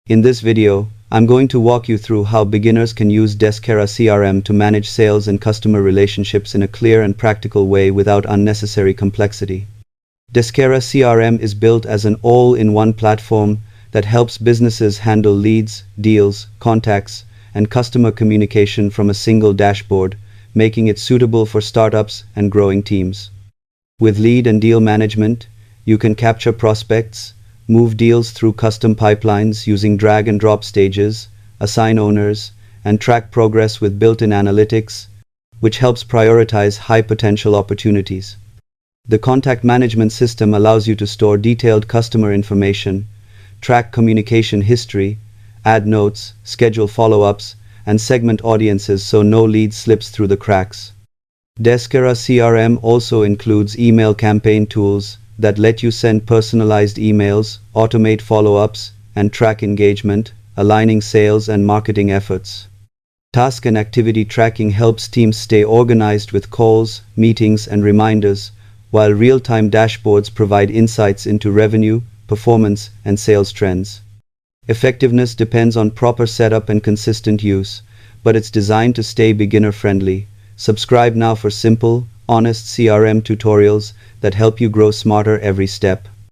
In this video, I'm going to walk you through how beginners can use Deskera CRM to manage sales and customer relationships in a clear and practical way without unnecessary complexity. Deskera CRM is built as an all-in-one platform that helps businesses handle leads, deals, contacts, and customer communication from a single dashboard, making it suitable for startups and growing teams. With lead and deal management, you can capture prospects, move deals through custom pipelines using drag-and-drop stages, assign owners, and track progress with built-in analytics, which helps prioritize high-potential opportunities. The contact management system allows you to store detailed customer information, track communication history, add notes, schedule follow-ups, and segment audiences so no lead slips through the cracks. Deskera CRM also includes email campaign tools that let you send personalized emails, automate follow-ups, and track engagement, aligning sales and marketing efforts. Task and activity tracking helps teams stay organized with calls, meetings, and reminders, while real-time dashboards provide insights into revenue, performance, and sales trends. Effectiveness depends on proper setup and consistent use, but it's designed to stay beginner-friendly. Subscribe now for simple, honest CRM tutorials that help you grow smarter every step.